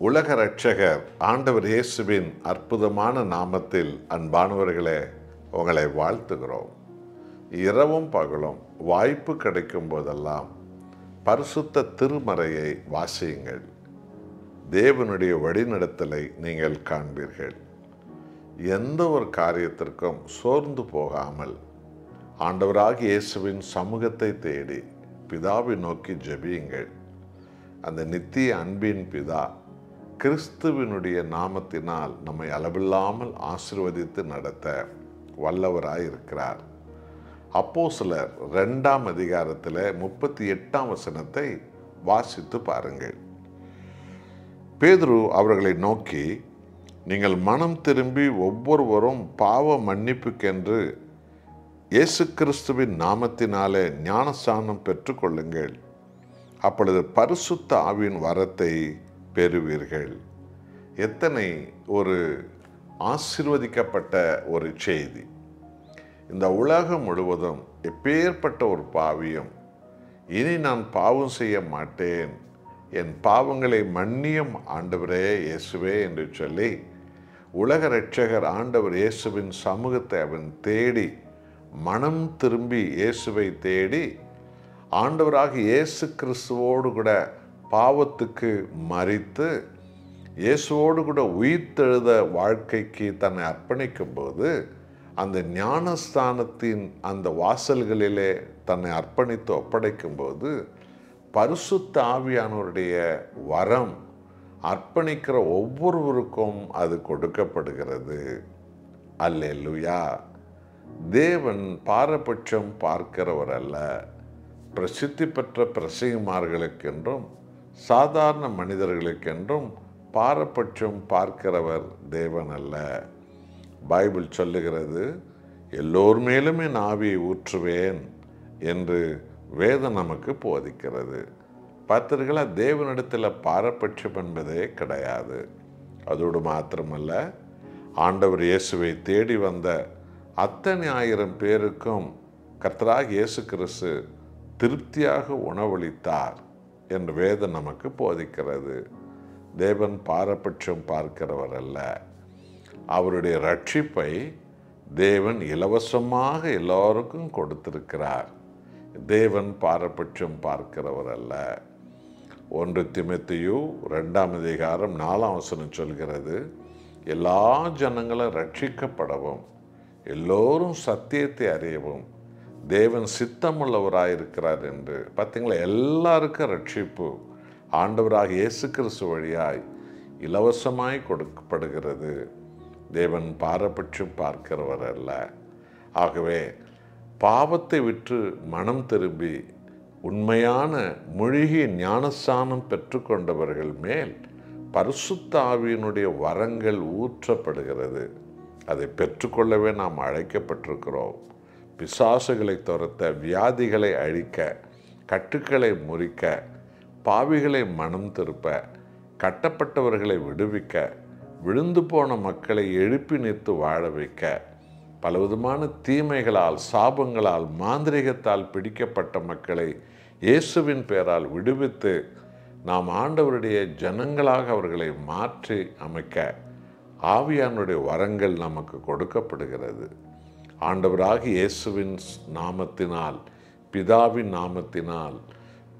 உலக இரட்சகர் ஆண்டவர் இயேசுவின் அற்புதமான நாமத்தில் அன்பானவர்களே, உங்களை வாழ்த்துகிறோம். இரவும் பகலும் வாய்ப்பு கிடைக்கும் போதெல்லாம் பரிசுத்த திருமறையை வாசியுங்கள். தேவனுடைய வழிநடத்தலை நீங்கள் காண்பீர்கள். எந்த ஒரு காரியத்திற்கும் சோர்ந்து போகாமல் ஆண்டவராகிய இயேசுவின் சமூகத்தை தேடி பிதாவை நோக்கி ஜெபியுங்கள். அந்த நித்திய அன்பின் பிதா கிறிஸ்துவினுடைய நாமத்தினால் நம்மை அளவில்லாமல் ஆசீர்வதித்து நடத்த வல்லவராயிருக்கிறார். அப்போஸ்தலர் 2ஆம் அதிகாரத்தில் 38ஆம் வசனத்தை வாசித்து பாருங்கள். பேதுரு அவர்களை நோக்கி, நீங்கள் மனம் திரும்பி ஒவ்வொருவரும் பாவ மன்னிப்புக்கென்று இயேசு கிறிஸ்துவின் நாமத்தினாலே ஞானஸ்நானம் பெற்றுக்கொள்ளுங்கள். அப்பொழுது பரிசுத்த ஆவியின் வரத்தை பெறுவீர்கள். எத்தனை ஒரு ஆசீர்வதிக்கப்பட்ட ஒரு செய்தி! இந்த உலகம் முழுவதும் எப்பேற்பட்ட ஒரு பாவியும் இனி நான் பாவம் செய்ய மாட்டேன், என் பாவங்களை மன்னியும் ஆண்டவரே இயேசுவே என்று சொல்லி உலக இரட்சகர் ஆண்டவர் இயேசுவின் சமூகத்தை அவன் தேடி மனம் திரும்பி இயேசுவை தேடி ஆண்டவராக இயேசு கிறிஸ்துவோடு கூட பாவத்துக்கு மரித்து இயேசுவோடு கூட உயிர்த்தெழுத வாழ்க்கைக்கு தன்னை அர்ப்பணிக்கும் போது அந்த ஞானஸ்தானத்தின் அந்த வாசல்களிலே தன்னை அர்ப்பணித்து ஒப்படைக்கும் போது பரிசுத்த ஆவியானவருடைய வரம் அர்ப்பணிக்கிற ஒவ்வொருவருக்கும் அது கொடுக்கப்படுகிறது. அல்லேலூயா! தேவன் பாரபட்சம் பார்க்கிறவர் அல்ல. பிரசித்தி பெற்ற பிரசங்கிமார்களுக்கென்றும் சாதாரண மனிதர்களுக்கென்றும் பாரபட்சம் பார்க்கிறவர் தேவன் அல்ல. பைபிள் சொல்லுகிறது, எல்லோர் மேலும் என் ஆவியை ஊற்றுவேன் என்று வேதம் நமக்கு போதிக்கிறது. பார்த்தீர்களா, தேவனிடத்தில் பாரபட்சம் என்பதே கிடையாது. அதோடு மாத்திரமல்ல, ஆண்டவர் இயேசுவை தேடி வந்த அத்தனை ஆயிரம் பேருக்கும் கர்த்தராகிய இயேசு கிறிஸ்து திருப்தியாக உணவளித்தார் என்று வேதம் நமக்கு போதிக்கிறது. தேவன் பாரபட்சம் பார்க்கிறவர் அல்ல. அவருடைய ரட்சிப்பை தேவன் இலவசமாக எல்லோருக்கும் கொடுத்திருக்கிறார். தேவன் பாரபட்சம் பார்க்கிறவர் அல்ல. 1 தீமோத்தேயு 2ஆம் அதிகாரம் 4ஆம் வசனம் சொல்கிறது, எல்லா ஜனங்களும் ரட்சிக்கப்படவும் எல்லோரும் சத்தியத்தை அறியவும் தேவன் சித்தமுள்ளவராயிருக்கிறார் என்று. பார்த்தீங்களா, எல்லாருக்கும் ரட்சிப்பு ஆண்டவராக இயேசு கிறிஸ்து வழியாய் இலவசமாய் கொடுக்கப்படுகிறது. தேவன் பாரபட்சம் பார்க்கிறவர் அல்ல. ஆகவே பாவத்தை விட்டு மனம் திரும்பி உண்மையான மூழ்கிய ஞானஸ்நானம் பெற்றுக்கொண்டவர்கள் மேல் பரிசுத்த ஆவியினுடைய வரங்கள் ஊற்றப்படுகிறது. அதை பெற்றுக்கொள்ளவே நாம் அழைக்கப்பட்டிருக்கிறோம். பிசாசுகளை துரத்த, வியாதிகளை அழிக்க, கட்டுக்களை முறிக்க, பாவிகளை மனம் திருப்ப, கட்டப்பட்டவர்களை விடுவிக்க, விழுந்து போன மக்களை எழுப்பி நிறுத்து வாழ வைக்க, பலவிதமான தீமைகளால், சாபங்களால், மாந்திரிகத்தால் பிடிக்கப்பட்ட மக்களை இயேசுவின் பெயரால் விடுவித்து நாம் ஆண்டவருடைய ஜனங்களாக அவர்களை மாற்றி அமைக்க ஆவியானுடைய வரங்கள் நமக்கு கொடுக்கப்படுகிறது. ஆண்டவராகிய இயேசுவின் நாமத்தினால், பிதாவின் நாமத்தினால்,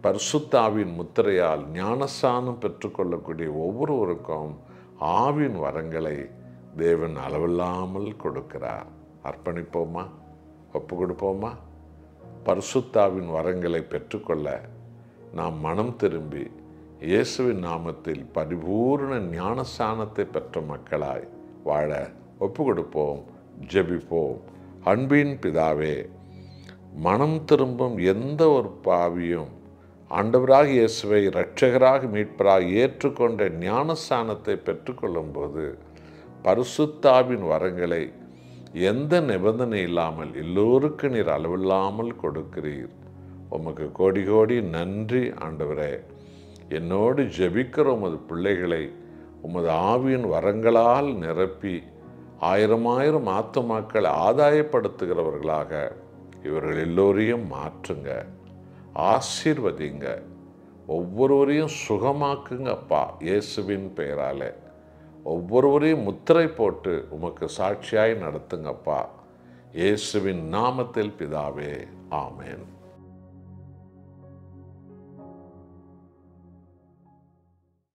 பரிசுத்த ஆவியின் முத்திரையால் ஞானஸ்நானம் பெற்றுக்கொள்ளக்கூடிய ஒவ்வொருவருக்கும் ஆவியின் வரங்களை தேவன் அளவில்லாமல் கொடுக்கிறார். அர்ப்பணிப்போமா? ஒப்பு கொடுப்போமா? பரிசுத்தாவின் வரங்களை பெற்றுக்கொள்ள நாம் மனம் திரும்பி இயேசுவின் நாமத்தில் பரிபூர்ண ஞானஸ்நானத்தை பெற்ற மக்களாய் வாழ ஒப்பு கொடுப்போம். ஜெபிப்போம். அன்பின் பிதாவே, மனம் திரும்பும் எந்த ஒரு பாவியும் ஆண்டவராக இயேசுவை இரட்சகராக மீட்பராக ஏற்றுக்கொண்ட ஞானஸ்நானத்தை பெற்றுக்கொள்ளும் போது பரிசுத்தாவின் வரங்களை எந்த நிபந்தனை இல்லாமல் எல்லோருக்கும் நீர் அளவில்லாமல் கொடுக்கிறீர். உமக்கு கோடி கோடி நன்றி ஆண்டவரே. என்னோடு ஜெபிக்கிற உமது பிள்ளைகளை உமது ஆவியின் வரங்களால் நிரப்பி ஆயிரம் ஆத்துமாக்களை ஆதாயப்படுத்துகிறவர்களாக இவர்கள் எல்லோரையும் மாற்றுங்க, ஆசீர்வதிங்க. ஒவ்வொருவரையும் சுகமாக்குங்கப்பா. இயேசுவின் பெயராலே ஒவ்வொருவரையும் முத்திரை போட்டு உமக்கு சாட்சியாய் நடத்துங்கப்பா. இயேசுவின் நாமத்தில் பிதாவே, ஆமென்.